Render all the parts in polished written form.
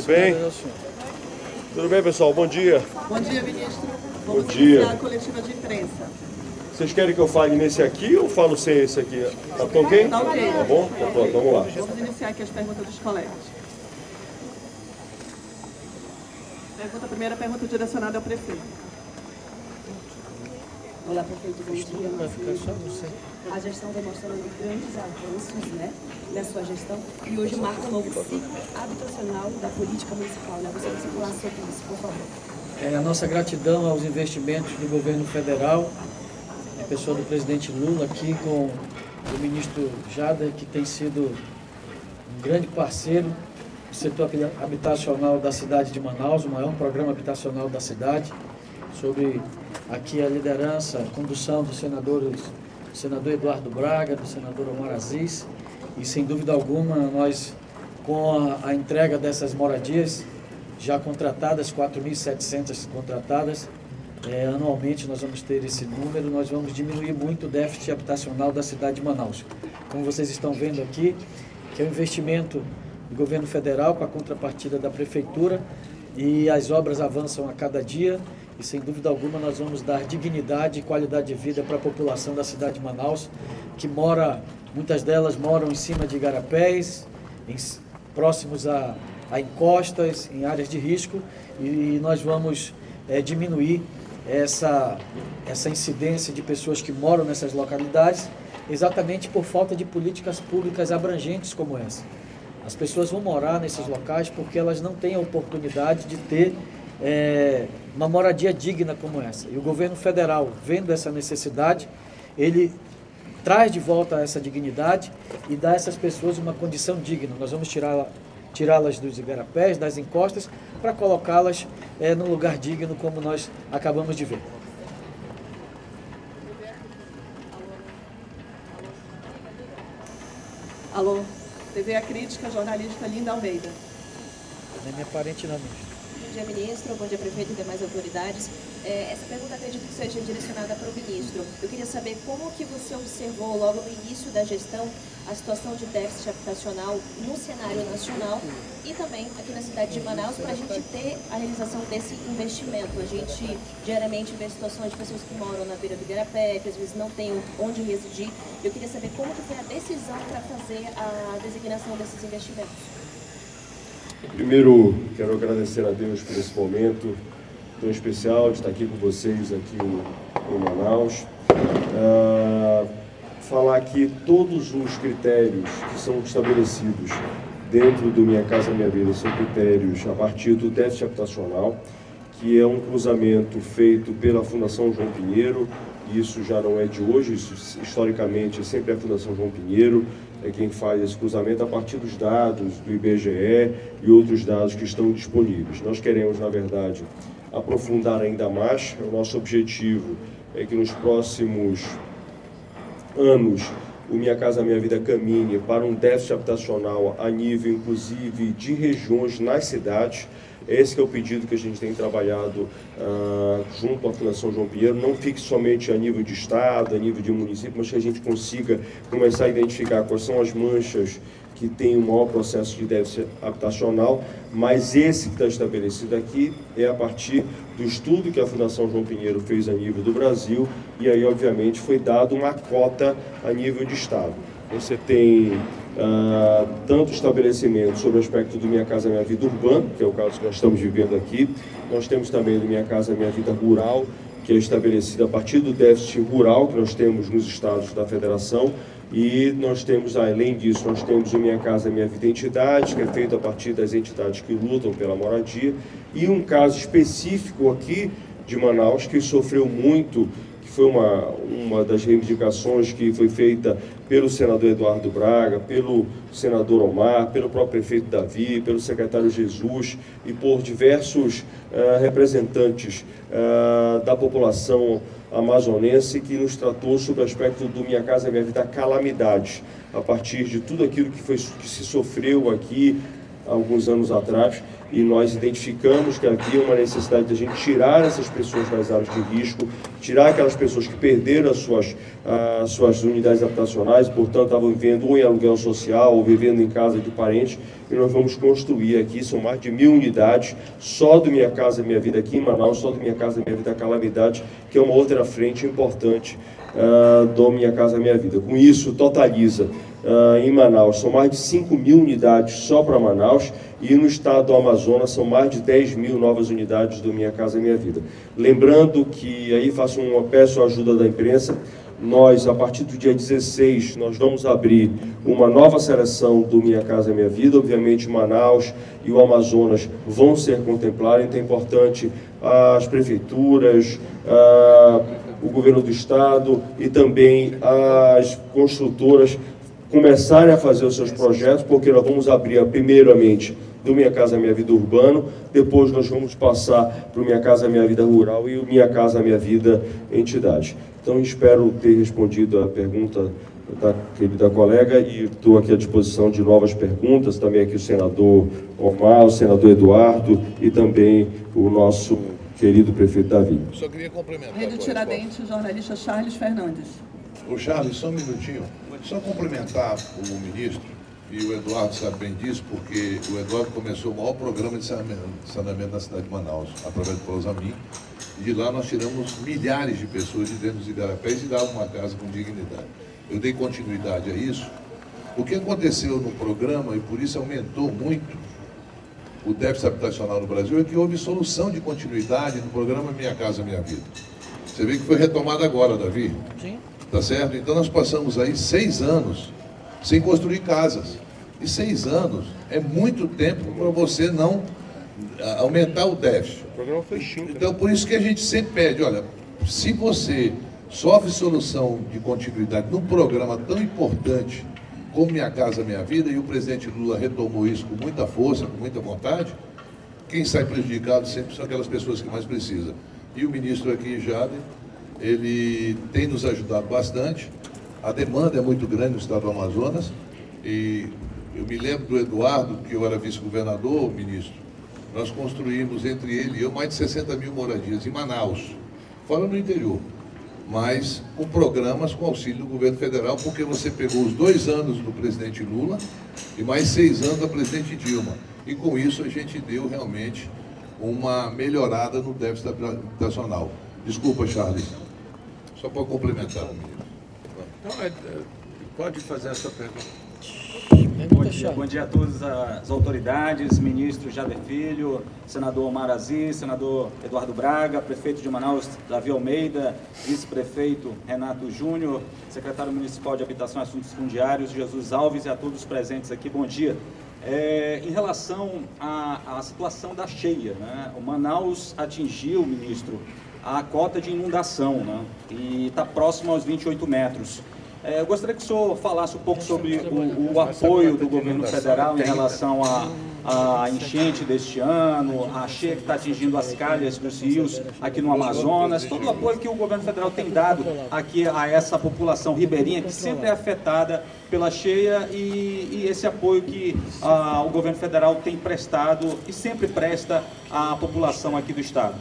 bem? Tudo bem, pessoal? Bom dia. Bom dia, ministro. Bom Vamos dia. iniciar a coletiva de imprensa. Vocês querem que eu fale nesse aqui ou falo sem esse aqui? Tá ok? Tá ok. Tá bom? Tá pronto, vamos lá. Vamos iniciar aqui as perguntas dos colegas. A primeira pergunta direcionada ao prefeito. Olá, prefeito, bom dia. A gestão demonstrando grandes avanços, né, na sua gestão, e hoje marca um novo ciclo habitacional da política municipal, né? Você vai falar sobre isso, por favor. A nossa gratidão aos investimentos do governo federal, a pessoa do presidente Lula aqui com o ministro Jader, que tem sido um grande parceiro do setor habitacional da cidade de Manaus, o maior programa habitacional da cidade, sobre aqui a liderança, a condução do senador Eduardo Braga, do senador Omar Aziz, e sem dúvida alguma nós, com a entrega dessas moradias já contratadas, 4.700 contratadas, anualmente nós vamos ter esse número, nós vamos diminuir muito o déficit habitacional da cidade de Manaus. Como vocês estão vendo aqui, que é um investimento do governo federal com a contrapartida da prefeitura, e as obras avançam a cada dia, e sem dúvida alguma nós vamos dar dignidade e qualidade de vida para a população da cidade de Manaus, que muitas delas moram em cima de igarapés, próximos a encostas, em áreas de risco, e nós vamos diminuir essa incidência de pessoas que moram nessas localidades, exatamente por falta de políticas públicas abrangentes como essa. As pessoas vão morar nesses locais porque elas não têm a oportunidade de ter uma moradia digna como essa. E o governo federal, vendo essa necessidade, ele traz de volta essa dignidade e dá a essas pessoas uma condição digna. Nós vamos tirá-las dos igarapés, das encostas, para colocá-las num lugar digno, como nós acabamos de ver. Alô, TV A Crítica, jornalista Linda Almeida. Não é minha parente não, ministro. Bom dia, ministro. Bom dia, prefeito e demais autoridades. Essa pergunta acredito que seja direcionada para o ministro. Eu queria saber como que você observou logo no início da gestão a situação de déficit habitacional no cenário nacional e também aqui na cidade de Manaus, para a gente ter a realização desse investimento. A gente diariamente vê situações de pessoas que moram na beira do igarapé, que às vezes não têm onde residir. Eu queria saber como que foi a decisão para fazer a designação desses investimentos. Primeiro, quero agradecer a Deus por esse momento tão especial de estar aqui com vocês aqui em Manaus. Falar aqui todos os critérios que são estabelecidos dentro do Minha Casa Minha Vida são critérios a partir do déficit habitacional, que é um cruzamento feito pela Fundação João Pinheiro. Isso já não é de hoje, isso historicamente é sempre a Fundação João Pinheiro é quem faz esse cruzamento a partir dos dados do IBGE e outros dados que estão disponíveis. Nós queremos, na verdade, aprofundar ainda mais. O nosso objetivo é que nos próximos anos o Minha Casa Minha Vida caminhe para um déficit habitacional a nível, inclusive, de regiões nas cidades. Esse que é o pedido que a gente tem trabalhado junto à Fundação João Pinheiro. Não fique somente a nível de estado, a nível de município, mas que a gente consiga começar a identificar quais são as manchas que tem um maior processo de déficit habitacional, mas esse que está estabelecido aqui é a partir do estudo que a Fundação João Pinheiro fez a nível do Brasil, e aí, obviamente, foi dado uma cota a nível de estado. Você tem tanto estabelecimento sobre o aspecto do Minha Casa Minha Vida urbano, que é o caso que nós estamos vivendo aqui. Nós temos também do Minha Casa Minha Vida rural, que é estabelecido a partir do déficit rural que nós temos nos estados da federação. E nós temos, além disso, nós temos o Minha Casa Minha Vida Entidade, que é feito a partir das entidades que lutam pela moradia. E um caso específico aqui de Manaus, que sofreu muito, que foi uma das reivindicações que foi feita pelo senador Eduardo Braga, pelo senador Omar, pelo próprio prefeito Davi, pelo secretário Jesus e por diversos representantes da população amazonense, que nos tratou sobre o aspecto do Minha Casa Minha Vida calamidades, a partir de tudo aquilo que se sofreu aqui, alguns anos atrás, e nós identificamos que havia uma necessidade de a gente tirar essas pessoas das áreas de risco, tirar aquelas pessoas que perderam as suas unidades habitacionais, portanto estavam vivendo ou em aluguel social ou vivendo em casa de parentes, e nós vamos construir aqui, são mais de 1.000 unidades, só do Minha Casa Minha Vida aqui em Manaus, só do Minha Casa Minha Vida Calamidade, que é uma outra frente importante do Minha Casa Minha Vida. Com isso, totaliza em Manaus, são mais de 5.000 unidades só para Manaus, e no estado do Amazonas são mais de 10.000 novas unidades do Minha Casa Minha Vida. Lembrando que, aí peço a ajuda da imprensa, nós, a partir do dia 16, nós vamos abrir uma nova seleção do Minha Casa Minha Vida. Obviamente, Manaus e o Amazonas vão ser contemplados, então é importante as prefeituras, o governo do estado e também as construtoras começarem a fazer os seus projetos, porque nós vamos abrir primeiramente do Minha Casa Minha Vida Urbano, depois nós vamos passar para o Minha Casa Minha Vida Rural e o Minha Casa Minha Vida Entidade. Então, espero ter respondido a pergunta da querida colega e estou aqui à disposição de novas perguntas, também aqui o senador Omar, o senador Eduardo e também o nosso querido prefeito Davi. Só queria complementar. Rede Tiradentes, o jornalista Charles Fernandes. Ô Charles, só um minutinho. Só complementar o ministro, e o Eduardo sabe bem disso, porque o Eduardo começou o maior programa de saneamento na cidade de Manaus, através do Prosamin, e de lá nós tiramos milhares de pessoas de dentro dos igarapés e dava uma casa com dignidade. Eu dei continuidade a isso. O que aconteceu no programa, e por isso aumentou muito o déficit habitacional no Brasil, é que houve solução de continuidade no programa Minha Casa Minha Vida. Você vê que foi retomado agora, Davi? Sim. Tá certo? Então nós passamos aí 6 anos sem construir casas. E 6 anos é muito tempo para você não aumentar o déficit. O programa foi 5. Então por isso que a gente sempre pede, olha, se você sofre solução de continuidade num programa tão importante como Minha Casa Minha Vida, e o presidente Lula retomou isso com muita força, com muita vontade, quem sai prejudicado sempre são aquelas pessoas que mais precisam. E o ministro aqui, Jader, ele tem nos ajudado bastante. A demanda é muito grande no estado do Amazonas, e eu me lembro do Eduardo, que eu era vice-governador, ministro, nós construímos entre ele e eu mais de 60.000 moradias em Manaus, fora no interior, mas com programas com auxílio do governo federal, porque você pegou os 2 anos do presidente Lula e mais 6 anos da presidente Dilma, e com isso a gente deu realmente uma melhorada no déficit habitacional. Desculpa, Charles, só para complementar. Então, pode fazer a sua pergunta. Bom dia a todas as autoridades, ministro Jader Filho, senador Omar Aziz, senador Eduardo Braga, prefeito de Manaus, Davi Almeida, vice-prefeito Renato Júnior, secretário municipal de Habitação e Assuntos Fundiários, Jesus Alves, e a todos os presentes aqui, bom dia. Em relação à situação da cheia, né? O Manaus atingiu, ministro, a cota de inundação, né? E está próximo aos 28 metros. Eu gostaria que o senhor falasse um pouco sobre o apoio do governo federal em relação à enchente deste ano, a cheia que está atingindo as calhas dos rios aqui no Amazonas, todo o apoio que o governo federal tem dado aqui a essa população ribeirinha que sempre é afetada pela cheia, e esse apoio que o governo federal tem prestado e sempre presta à população aqui do estado.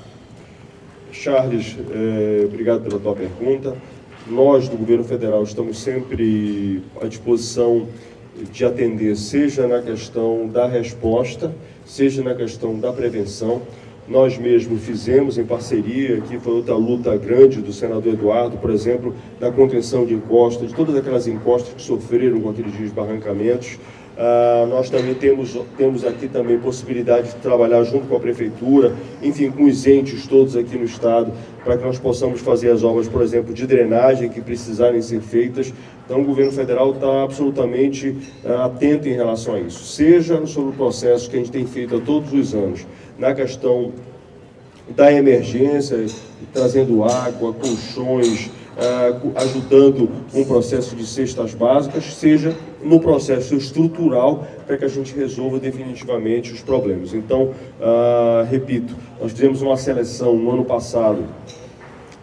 Charles, obrigado pela tua pergunta. Nós, do governo federal, estamos sempre à disposição de atender, seja na questão da resposta, seja na questão da prevenção. Nós mesmos fizemos em parceria, aqui foi outra luta grande do senador Eduardo, por exemplo, da contenção de encostas, de todas aquelas encostas que sofreram com aqueles desbarrancamentos. Nós também temos aqui também possibilidade de trabalhar junto com a prefeitura, enfim, com os entes todos aqui no estado, para que nós possamos fazer as obras, por exemplo, de drenagem que precisarem ser feitas. Então o governo federal está absolutamente atento em relação a isso, seja sobre o processo que a gente tem feito a todos os anos, na questão da emergência, trazendo água, colchões, ajudando um processo de cestas básicas, seja no processo estrutural para que a gente resolva definitivamente os problemas. Então, repito, nós fizemos uma seleção no ano passado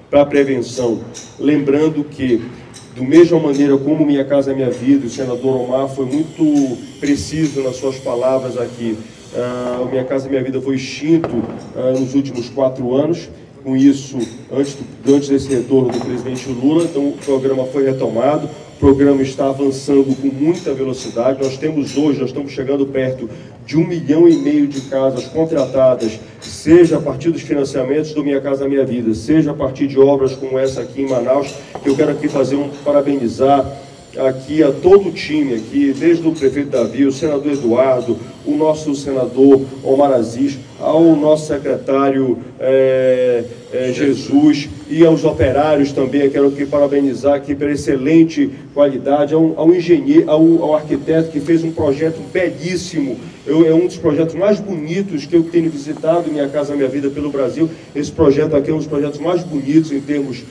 para prevenção, lembrando que Do mesma maneira como Minha Casa Minha Vida, o senador Omar foi muito preciso nas suas palavras aqui. O Minha Casa Minha Vida foi extinto nos últimos 4 anos. Com isso, antes desse retorno do presidente Lula, então o programa foi retomado. O programa está avançando com muita velocidade. Nós estamos chegando perto de 1,5 milhão de casas contratadas, seja a partir dos financiamentos do Minha Casa Minha Vida, seja a partir de obras como essa aqui em Manaus. Eu quero aqui parabenizar aqui a todo o time aqui, desde o prefeito Davi, o senador Eduardo, o nosso senador Omar Aziz, ao nosso secretário Jesus e aos operários também. Eu quero aqui parabenizar aqui pela excelente qualidade, ao engenheiro, ao arquiteto que fez um projeto belíssimo. É um dos projetos mais bonitos que eu tenho visitado, Minha Casa Minha Vida, pelo Brasil. Esse projeto aqui é um dos projetos mais bonitos em termos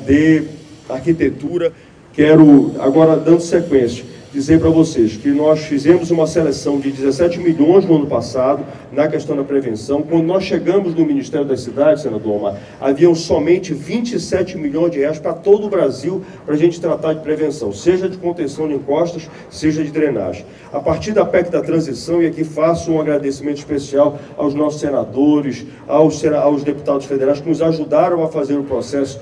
de arquitetura. Quero, agora, dando sequência, dizer para vocês que nós fizemos uma seleção de 17 milhões no ano passado na questão da prevenção. Quando nós chegamos no Ministério das Cidades, senador Omar, haviam somente 27 milhões de reais para todo o Brasil para a gente tratar de prevenção, seja de contenção de encostas, seja de drenagem. A partir da PEC da transição, e aqui faço um agradecimento especial aos nossos senadores, aos deputados federais que nos ajudaram a fazer o processo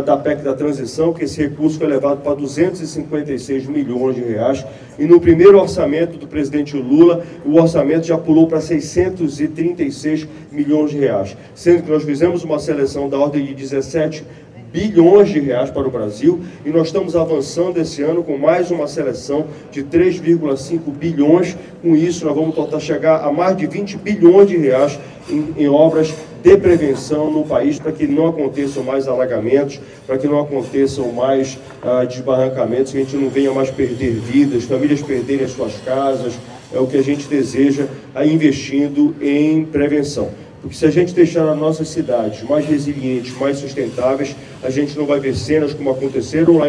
da PEC da transição, que esse recurso foi levado para 256 milhões de reais. E no primeiro orçamento do presidente Lula, o orçamento já pulou para 636 milhões de reais, sendo que nós fizemos uma seleção da ordem de 17 bilhões de reais para o Brasil, e nós estamos avançando esse ano com mais uma seleção de 3,5 bilhões. Com isso, nós vamos tentar chegar a mais de 20 bilhões de reais em obras de prevenção no país, para que não aconteçam mais alagamentos, para que não aconteçam mais desbarrancamentos, que a gente não venha mais perder vidas, famílias perderem as suas casas. É o que a gente deseja, investindo em prevenção. Porque se a gente deixar as nossas cidades mais resilientes, mais sustentáveis, a gente não vai ver cenas como aconteceram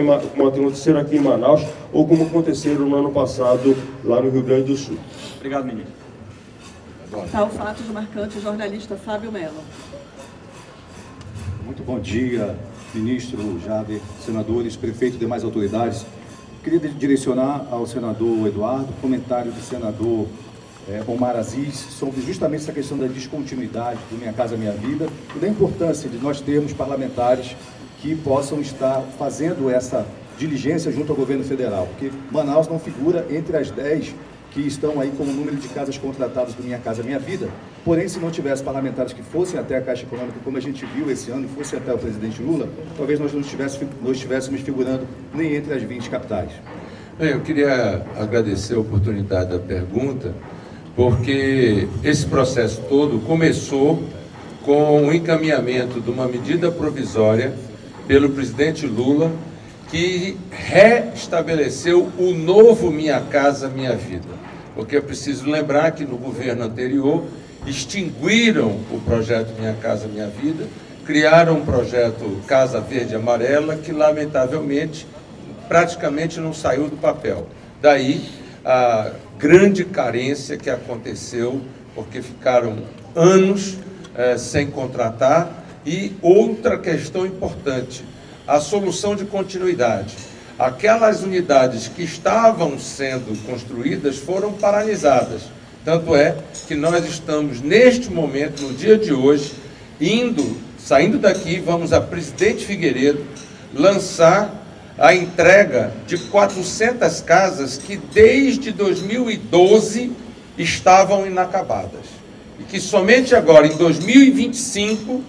aqui em Manaus, ou como aconteceram no ano passado lá no Rio Grande do Sul. Obrigado, ministro. Tá, o fato de marcante, o jornalista Fábio Melo. Muito bom dia, ministro Jader, senadores, prefeito e demais autoridades. Queria direcionar ao senador Eduardo comentário do senador Omar Aziz sobre justamente essa questão da descontinuidade do Minha Casa Minha Vida e da importância de nós termos parlamentares que possam estar fazendo essa diligência junto ao governo federal, porque Manaus não figura entre as 10 que estão aí como número de casas contratadas do Minha Casa Minha Vida. Porém, se não tivesse parlamentares que fossem até a Caixa Econômica, como a gente viu esse ano, e fossem até o presidente Lula, talvez nós não estivéssemos figurando nem entre as 20 capitais. Bem, eu queria agradecer a oportunidade da pergunta, porque esse processo todo começou com o encaminhamento de uma medida provisória pelo presidente Lula, que restabeleceu o novo Minha Casa Minha Vida. Porque é preciso lembrar que no governo anterior extinguiram o projeto Minha Casa Minha Vida, criaram um projeto Casa Verde e Amarela, que lamentavelmente praticamente não saiu do papel. Daí a grande carência que aconteceu, porque ficaram anos sem contratar. E outra questão importante, a solução de continuidade. Aquelas unidades que estavam sendo construídas foram paralisadas. Tanto é que nós estamos, neste momento, no dia de hoje, saindo daqui, vamos a Presidente Figueiredo lançar a entrega de 400 casas que desde 2012 estavam inacabadas. E que somente agora, em 2025,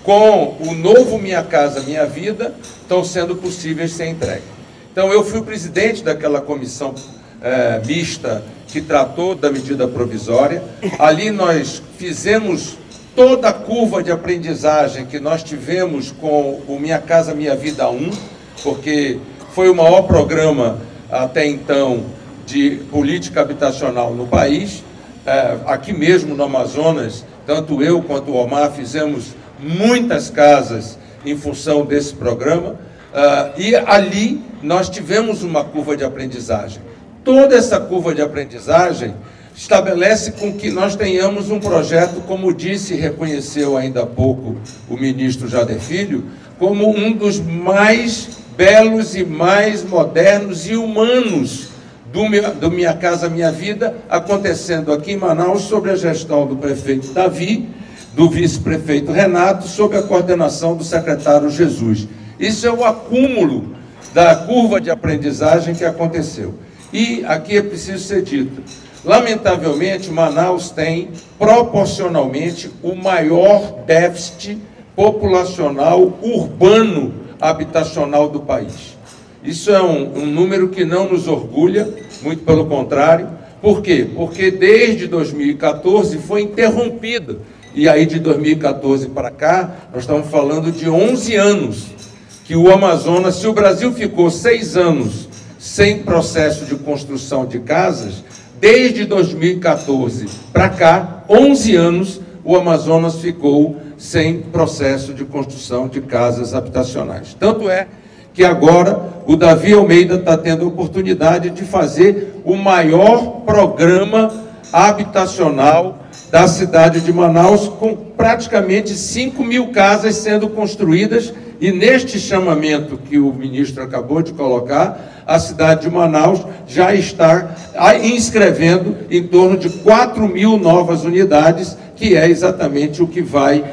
com o novo Minha Casa Minha Vida, estão sendo possíveis ser entregues. Então, eu fui o presidente daquela comissão mista que tratou da medida provisória. Ali nós fizemos toda a curva de aprendizagem que nós tivemos com o Minha Casa Minha Vida 1, porque foi o maior programa até então de política habitacional no país. Aqui mesmo no Amazonas, tanto eu quanto o Omar fizemos muitas casas em função desse programa, e ali nós tivemos uma curva de aprendizagem. Toda essa curva de aprendizagem estabelece com que nós tenhamos um projeto, como disse e reconheceu ainda há pouco o ministro Jader Filho, como um dos mais belos e mais modernos e humanos do Minha Casa Minha Vida, acontecendo aqui em Manaus, sob a gestão do prefeito Davi, do vice-prefeito Renato, sob a coordenação do secretário Jesus. Isso é o acúmulo da curva de aprendizagem que aconteceu. E aqui é preciso ser dito, lamentavelmente, Manaus tem, proporcionalmente, o maior déficit populacional urbano habitacional do país. Isso é um número que não nos orgulha, muito pelo contrário. Por quê? Porque desde 2014 foi interrompido. E aí de 2014 para cá, nós estamos falando de 11 anos que o Amazonas, se o Brasil ficou 6 anos sem processo de construção de casas, desde 2014 para cá, 11 anos, o Amazonas ficou sem processo de construção de casas habitacionais. Tanto é que agora o Davi Almeida está tendo a oportunidade de fazer o maior programa habitacional da cidade de Manaus, com praticamente 5.000 casas sendo construídas, e neste chamamento que o ministro acabou de colocar, a cidade de Manaus já está inscrevendo em torno de 4.000 novas unidades, que é exatamente o que vai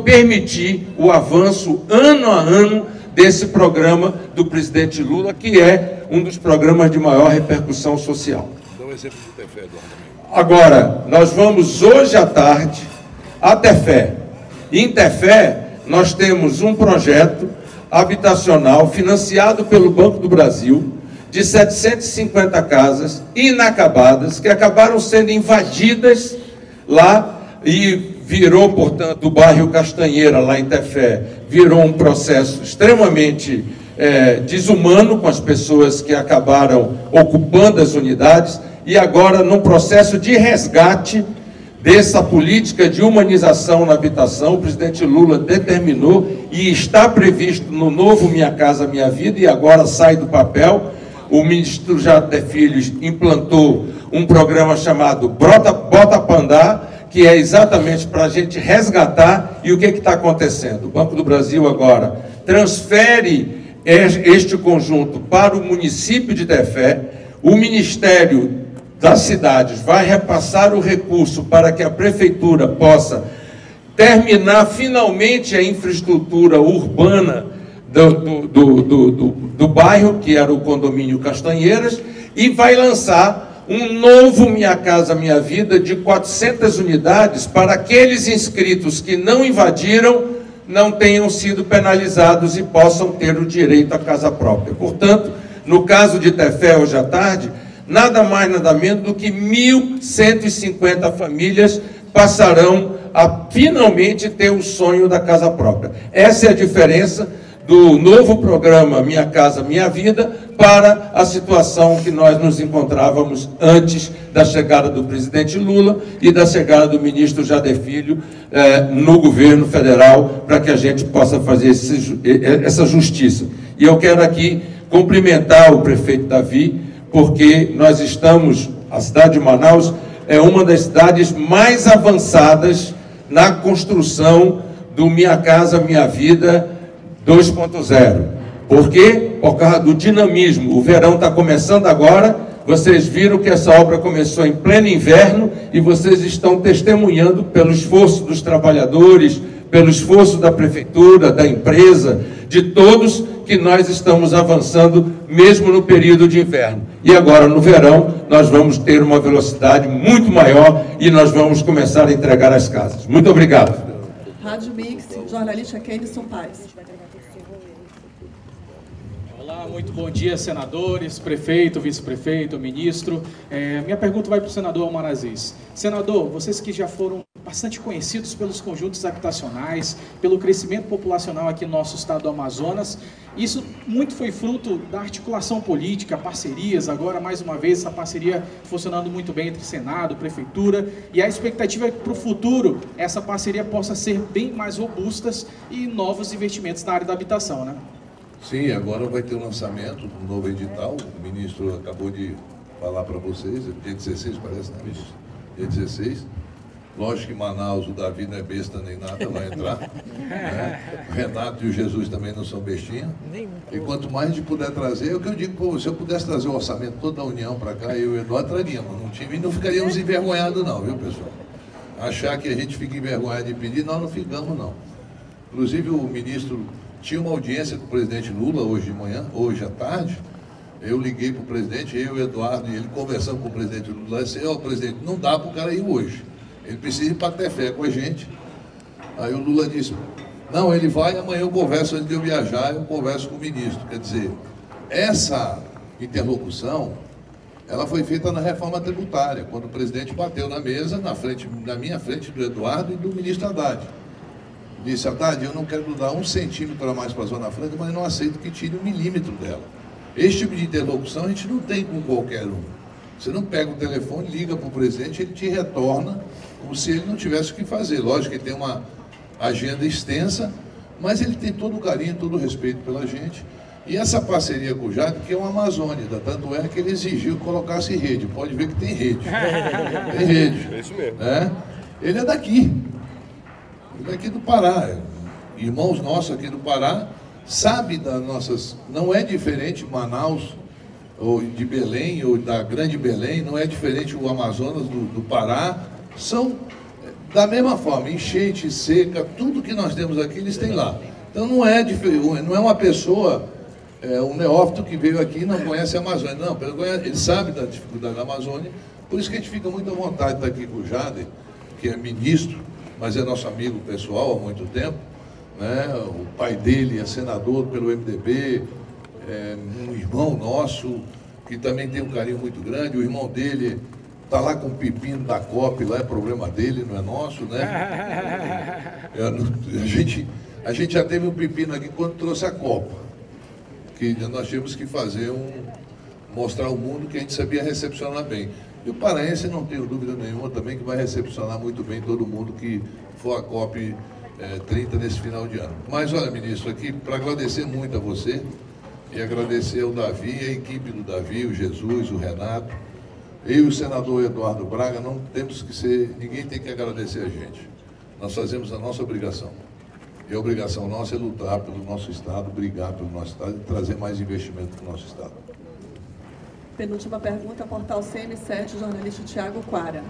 permitir o avanço ano a ano desse programa do presidente Lula, que é um dos programas de maior repercussão social. Dá um exemplo do Tefé, Eduardo. Agora, nós vamos hoje à tarde a Tefé. Em Tefé, nós temos um projeto habitacional financiado pelo Banco do Brasil, de 750 casas inacabadas, que acabaram sendo invadidas lá e virou, portanto, o bairro Castanheira, lá em Tefé, virou um processo extremamente desumano com as pessoas que acabaram ocupando as unidades, e agora, num processo de resgate dessa política de humanização na habitação, o presidente Lula determinou e está previsto no novo Minha Casa Minha Vida, e agora sai do papel. O ministro Jader Filho implantou um programa chamado Bota pra Andar, que é exatamente para a gente resgatar. E o que está acontecendo? O Banco do Brasil agora transfere este conjunto para o município de Tefé, o Ministério das Cidades vai repassar o recurso para que a prefeitura possa terminar finalmente a infraestrutura urbana do bairro, que era o condomínio Castanheiras, e vai lançar um novo Minha Casa Minha Vida de 400 unidades para aqueles inscritos que não invadiram, não tenham sido penalizados e possam ter o direito à casa própria. Portanto, no caso de Tefé, hoje à tarde, nada mais, nada menos do que 1.150 famílias passarão a finalmente ter o sonho da casa própria. Essa é a diferença do novo programa Minha Casa Minha Vida para a situação que nós nos encontrávamos antes da chegada do presidente Lula e da chegada do ministro Jader Filho no governo federal, para que a gente possa fazer essa justiça. E eu quero aqui cumprimentar o prefeito Davi, porque nós estamos, a cidade de Manaus é uma das cidades mais avançadas na construção do Minha Casa Minha Vida 2.0. Por quê? Por causa do dinamismo. O verão está começando agora, vocês viram que essa obra começou em pleno inverno e vocês estão testemunhando pelo esforço dos trabalhadores, pelo esforço da prefeitura, da empresa, de todos, que nós estamos avançando mesmo no período de inverno. E agora, no verão, nós vamos ter uma velocidade muito maior e nós vamos começar a entregar as casas. Muito obrigado. Rádio Mix, jornalista Kenderson Paes. Olá, muito bom dia, senadores, prefeito, vice-prefeito, ministro. Minha pergunta vai para o senador Omar Aziz. Senador, vocês que já foram bastante conhecidos pelos conjuntos habitacionais, pelo crescimento populacional aqui no nosso estado do Amazonas, isso muito foi fruto da articulação política, parcerias, agora mais uma vez essa parceria funcionando muito bem entre Senado, Prefeitura, e a expectativa é que para o futuro essa parceria possa ser bem mais robusta e novos investimentos na área da habitação, né? Sim, agora vai ter o lançamento do novo edital, o ministro acabou de falar para vocês, dia 16 parece, né, ministro? Dia 16, Lógico que Manaus, o Davi não é besta nem nada, vai entrar. Né? O Renato e o Jesus também não são bestinhos. E quanto mais a gente puder trazer, é o que eu digo, pô, se eu pudesse trazer o orçamento todo da União para cá, eu e o Eduardo traríamos. E não ficaríamos envergonhados não, viu, pessoal? Achar que a gente fica envergonhado de pedir, nós não ficamos não. Inclusive o ministro tinha uma audiência com o presidente Lula hoje de manhã, hoje à tarde. Eu liguei para o presidente, eu e o Eduardo, e ele conversando com o presidente Lula, disse, ó, presidente, não dá para o cara ir hoje. Ele precisa ir para ter fé com a gente. Aí o Lula disse, não, ele vai, amanhã eu converso, antes de eu viajar, eu converso com o ministro. Quer dizer, essa interlocução, ela foi feita na reforma tributária, quando o presidente bateu na mesa, na minha frente, do Eduardo e do ministro Haddad. Disse, Haddad, eu não quero dar 1 centímetro a mais para a Zona Franca, mas não aceito que tire 1 milímetro dela. Esse tipo de interlocução a gente não tem com qualquer um. Você não pega o telefone, liga para o presidente, ele te retorna como se ele não tivesse o que fazer. Lógico que ele tem uma agenda extensa, mas ele tem todo o carinho, todo o respeito pela gente. E essa parceria com o Jade, que é uma Amazônida, tanto é que ele exigiu que colocasse rede. Pode ver que tem rede. Tem rede. É isso mesmo. Né? Ele é daqui. Ele é aqui do Pará. Irmãos nossos aqui do Pará, sabe das nossas... Não é diferente Manaus, ou de Belém, ou da Grande Belém, não é diferente o Amazonas do Pará, são da mesma forma, enchente, seca, tudo que nós temos aqui, eles têm lá. Então não é uma pessoa, um neófito que veio aqui e não conhece a Amazônia, não, ele sabe da dificuldade da Amazônia, por isso que a gente fica muito à vontade de estar aqui com o Jader, que é ministro, mas é nosso amigo pessoal há muito tempo, né? O pai dele é senador pelo MDB, um irmão nosso, que também tem um carinho muito grande, o irmão dele está lá com o pepino da COP, lá é problema dele, não é nosso, né? A gente já teve um pepino aqui quando trouxe a Copa, que nós tivemos que fazer mostrar ao mundo que a gente sabia recepcionar bem. E o paraense, não tenho dúvida nenhuma também, que vai recepcionar muito bem todo mundo que for a COP 30 nesse final de ano. Mas olha, ministro, aqui para agradecer muito a você, e agradecer ao Davi, a equipe do Davi, o Jesus, o Renato, eu e o senador Eduardo Braga, não temos que ser, ninguém tem que agradecer a gente. Nós fazemos a nossa obrigação. E a obrigação nossa é lutar pelo nosso Estado, brigar pelo nosso Estado e trazer mais investimento para o nosso Estado. Penúltima pergunta, portal CM7, jornalista Tiago Quara.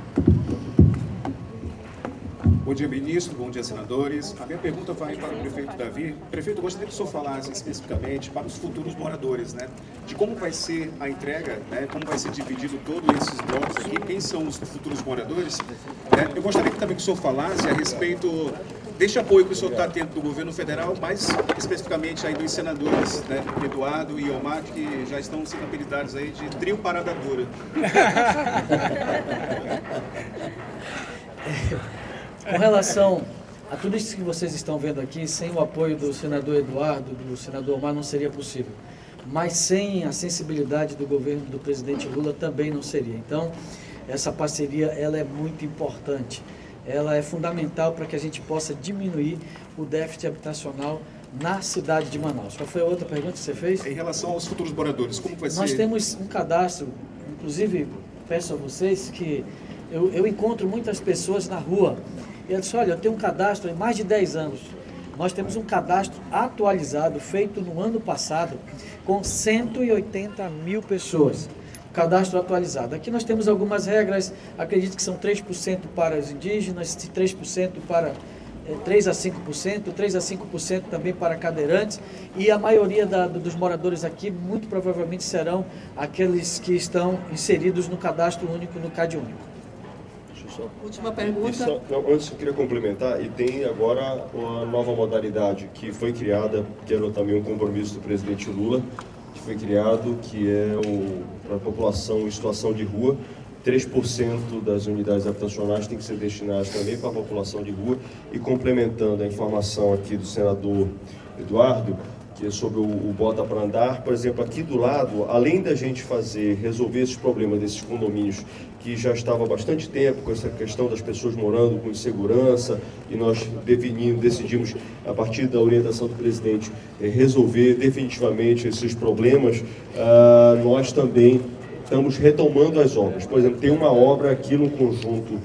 Bom dia, ministro. Bom dia, senadores. A minha pergunta vai para o prefeito Davi. Prefeito, eu gostaria que o senhor falasse especificamente para os futuros moradores, né? De como vai ser a entrega, né? Como vai ser dividido todos esses blocos aqui, quem são os futuros moradores. Né? Eu gostaria também que o senhor falasse a respeito deste apoio que o senhor está tendo do governo federal, mais especificamente aí dos senadores, né? Eduardo e Omar, que já estão sendo apelidados aí de trio parada dura. Com relação a tudo isso que vocês estão vendo aqui, sem o apoio do senador Eduardo, do senador Omar, não seria possível. Mas sem a sensibilidade do governo do presidente Lula também não seria. Então, essa parceria ela é muito importante. Ela é fundamental para que a gente possa diminuir o déficit habitacional na cidade de Manaus. Qual foi a outra pergunta que você fez? Em relação aos futuros moradores, como vai ser? Nós temos um cadastro, inclusive peço a vocês que eu encontro muitas pessoas na rua. E ela disse, olha, eu tenho um cadastro há mais de 10 anos. Nós temos um cadastro atualizado, feito no ano passado, com 180 mil pessoas. Cadastro atualizado. Aqui nós temos algumas regras, acredito que são 3% para os indígenas, 3% para 3 a 5%, 3 a 5% também para cadeirantes, e a maioria dos moradores aqui, muito provavelmente, serão aqueles que estão inseridos no cadastro único, no CAD único. Última pergunta. Antes eu queria complementar, e tem agora uma nova modalidade que foi criada, que era também um compromisso do presidente Lula, que foi criado, que é para a população em situação de rua. 3% das unidades habitacionais tem que ser destinadas também para a população de rua. E complementando a informação aqui do senador Eduardo, que é sobre o Bota para Andar, por exemplo, aqui do lado, além da gente resolver esses problemas desses condomínios que já estavam há bastante tempo, com essa questão das pessoas morando com insegurança, e nós decidimos, a partir da orientação do presidente, resolver definitivamente esses problemas, nós também estamos retomando as obras. Por exemplo, tem uma obra aqui no conjunto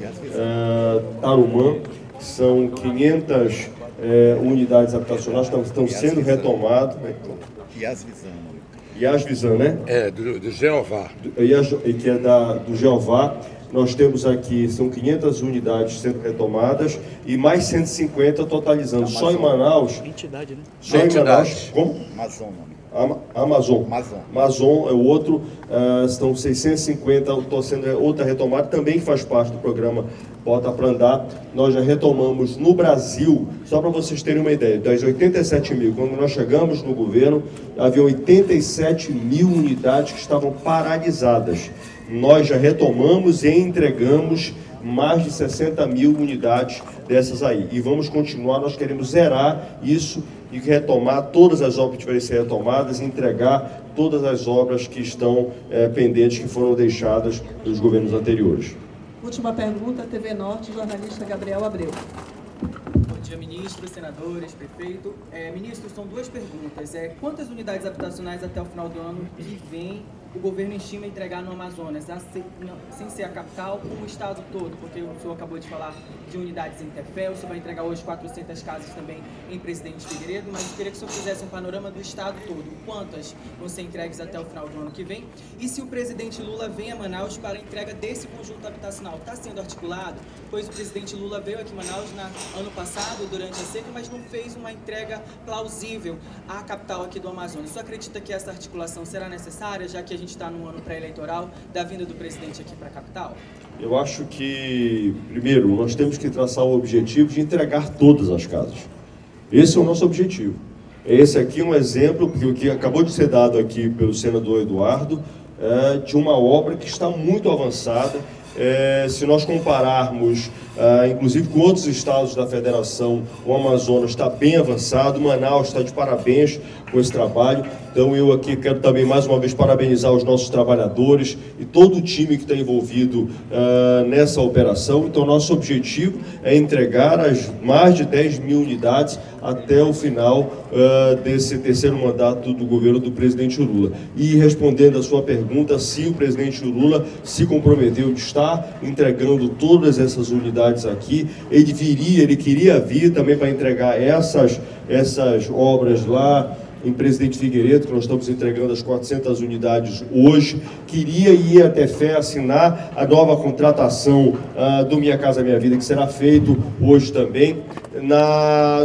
Tarumã, que são 500 unidades habitacionais que estão sendo retomadas. Yasvisan, né? Do Jeová. Que é do Jeová. Nós temos aqui, são 500 unidades sendo retomadas e mais 150 totalizando. Só em Manaus... Entidade, né? Só em Manaus... Como? Amazon é o outro, estão 650, estou sendo outra retomada, também faz parte do programa Bota para Andar. Nós já retomamos no Brasil, só para vocês terem uma ideia, das 87 mil, quando nós chegamos no governo, havia 87 mil unidades que estavam paralisadas. Nós já retomamos e entregamos mais de 60 mil unidades dessas aí. E vamos continuar, nós queremos zerar isso e retomar todas as obras que tiverem que ser retomadas e entregar todas as obras que estão pendentes, que foram deixadas pelos governos anteriores. Última pergunta, TV Norte, jornalista Gabriel Abreu. Bom dia, ministros, senadores, prefeito. Ministro, são duas perguntas. Quantas unidades habitacionais até o final do ano que vem o governo estima entregar no Amazonas, sem ser a capital, como o estado todo? Porque o senhor acabou de falar de unidades em Tefé, o senhor vai entregar hoje 400 casas também em Presidente Figueiredo, mas eu queria que o senhor fizesse um panorama do estado todo. Quantas vão ser entregues até o final do ano que vem? E se o presidente Lula vem a Manaus para a entrega desse conjunto habitacional? Está sendo articulado? Pois o presidente Lula veio aqui em Manaus ano passado, durante a seca, mas não fez uma entrega plausível à capital aqui do Amazonas. O senhor acredita que essa articulação será necessária, já que a gente está no ano pré-eleitoral da vinda do presidente aqui para a capital? Eu acho que, primeiro, nós temos que traçar o objetivo de entregar todas as casas. Esse é o nosso objetivo. Esse aqui é um exemplo, que acabou de ser dado aqui pelo senador Eduardo, de uma obra que está muito avançada. Se nós compararmos, inclusive com outros estados da federação, o Amazonas está bem avançado, Manaus está de parabéns com esse trabalho. Então eu aqui quero também mais uma vez parabenizar os nossos trabalhadores e todo o time que está envolvido nessa operação. Então nosso objetivo é entregar as mais de 10 mil unidades até o final desse terceiro mandato do governo do presidente Lula. E respondendo a sua pergunta, se o presidente Lula se comprometeu de estar entregando todas essas unidades aqui, ele queria vir também para entregar essas obras lá em Presidente Figueiredo, que nós estamos entregando as 400 unidades hoje. Queria ir até Tefé assinar a nova contratação do Minha Casa Minha Vida, que será feito hoje também.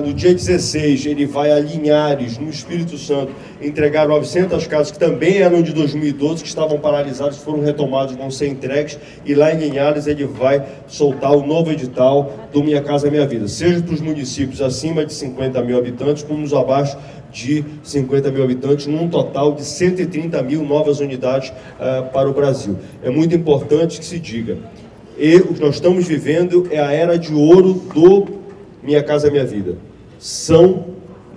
No dia 16, ele vai a Linhares, no Espírito Santo, entregar 900 casas que também eram de 2012, que estavam paralisadas, foram retomadas, vão ser entregues, e lá em Linhares ele vai soltar o novo edital do Minha Casa Minha Vida, seja para os municípios acima de 50 mil habitantes, como os abaixo de 50 mil habitantes, num total de 130 mil novas unidades para o Brasil. É muito importante que se diga, o que nós estamos vivendo é a era de ouro do Minha Casa Minha Vida. São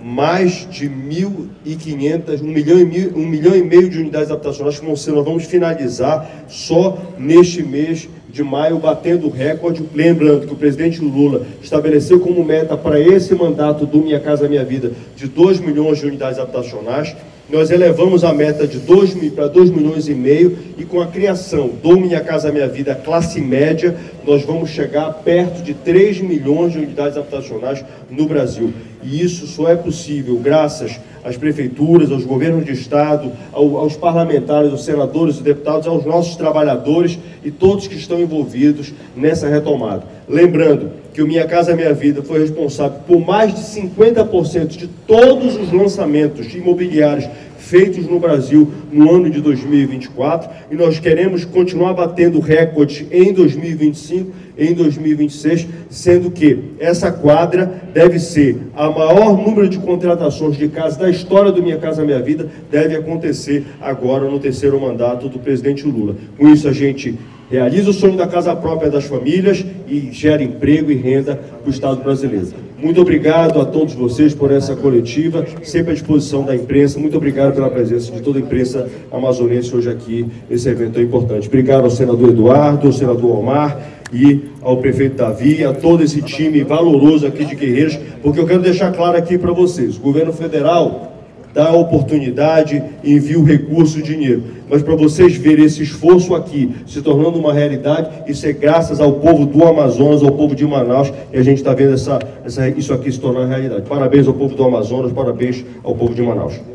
mais de 1.500, 1,5 milhão de unidades habitacionais que nós vamos finalizar só neste mês de maio, batendo o recorde. Lembrando que o presidente Lula estabeleceu como meta para esse mandato do Minha Casa Minha Vida de 2 milhões de unidades habitacionais. Nós elevamos a meta de 2 para 2 milhões e meio, e com a criação do Minha Casa Minha Vida classe média, nós vamos chegar perto de 3 milhões de unidades habitacionais no Brasil. E isso só é possível graças às prefeituras, aos governos de estado, aos parlamentares, aos senadores, aos deputados, aos nossos trabalhadores e todos que estão envolvidos nessa retomada. Lembrando que o Minha Casa Minha Vida foi responsável por mais de 50% de todos os lançamentos imobiliários feitos no Brasil no ano de 2024, e nós queremos continuar batendo recorde em 2025, em 2026, sendo que essa quadra deve ser a maior número de contratações de casas da história do Minha Casa Minha Vida, deve acontecer agora no terceiro mandato do presidente Lula. Com isso a gente realiza o sonho da casa própria das famílias e gera emprego e renda para o Estado brasileiro. Muito obrigado a todos vocês por essa coletiva, sempre à disposição da imprensa. Muito obrigado pela presença de toda a imprensa amazonense hoje aqui nesse evento tão importante. Obrigado ao senador Eduardo, ao senador Omar e ao prefeito Davi, a todo esse time valoroso aqui de Guerreiros, porque eu quero deixar claro aqui para vocês, o governo federal dá a oportunidade, envia o recurso, o dinheiro. Mas para vocês verem esse esforço aqui se tornando uma realidade, isso é graças ao povo do Amazonas, ao povo de Manaus, e a gente está vendo isso aqui se tornar realidade. Parabéns ao povo do Amazonas, parabéns ao povo de Manaus.